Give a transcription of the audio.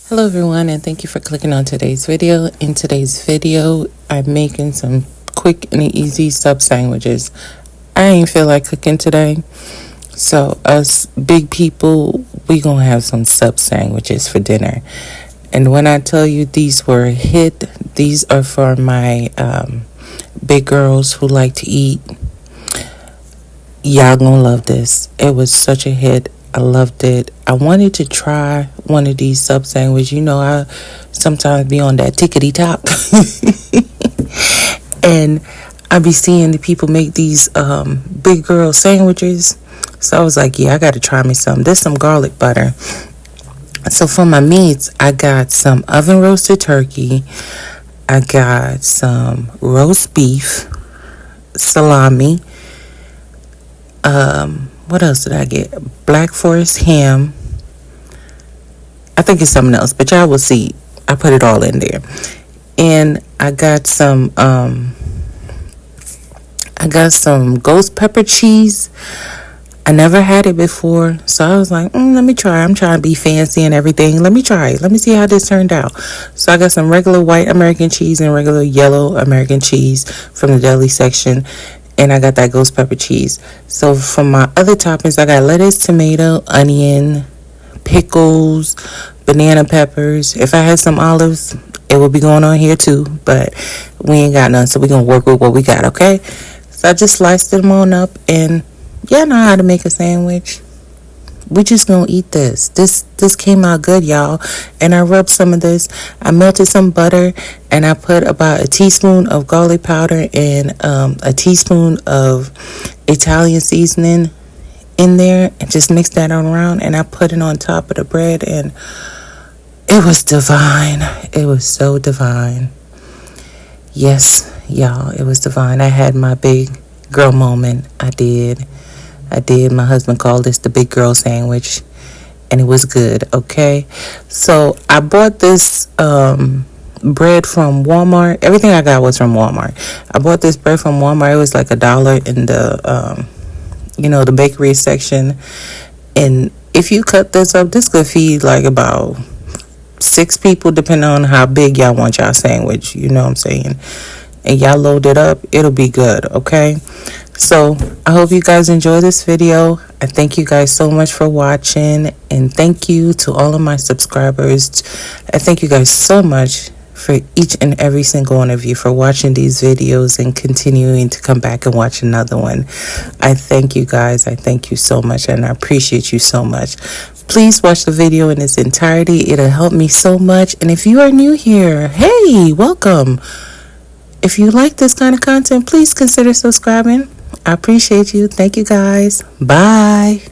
Hello everyone, and thank you for clicking on today's video. In today's video, I'm making some quick and easy sub sandwiches. I ain't feel like cooking today, so us big people, we gonna have some sub sandwiches for dinner. And when I tell you these were a hit, these are for my big girls who like to eat. Y'all gonna love this. It was such a hit. I loved it. I wanted to try one of these sub sandwiches. You know, I sometimes be on that tickety top. And I be seeing the people make these big girl sandwiches. So I was like, yeah, I got to try me some. There's some garlic butter. So for my meats, I got some oven roasted turkey. I got some roast beef, salami. What else did I get? Black Forest ham. I think it's something else, but y'all will see. I put it all in there. And I got some ghost pepper cheese. I never had it before, so I was like, let me try. I'm trying to be fancy and everything. Let me try it. Let me see how this turned out. So I got some regular white American cheese and regular yellow American cheese from the deli section. And I got that ghost pepper cheese. So for my other toppings, I got lettuce, tomato, onion, pickles, banana peppers. If I had some olives, it would be going on here too. But we ain't got none, so we're going to work with what we got, okay? So I just sliced them on up. And y'all know how to make a sandwich. We just gonna eat this. This came out good, y'all. And I rubbed some of this. I melted some butter, and I put about a teaspoon of garlic powder and a teaspoon of Italian seasoning in there, and just mixed that on around. And I put it on top of the bread, and it was divine. It was so divine. Yes, y'all, it was divine. I had my big girl moment. I did. My husband called this the big girl sandwich, and it was good, okay? So I bought this bread from Walmart. Everything I got was from Walmart. I bought this bread from Walmart. It was like $1 in the, the bakery section. And if you cut this up, this could feed like about 6 people, depending on how big y'all want y'all sandwich. You know what I'm saying? And y'all load it up, it'll be good, okay? So I hope you guys enjoy this video. I thank you guys so much for watching, and thank you to all of my subscribers. I thank you guys so much for each and every single one of you for watching these videos and continuing to come back and watch another one. I thank you guys. I thank you so much, and I appreciate you so much. Please watch the video in its entirety. It'll help me so much. And if you are new here, hey, welcome. If you like this kind of content, please consider subscribing. I appreciate you. Thank you guys. Bye.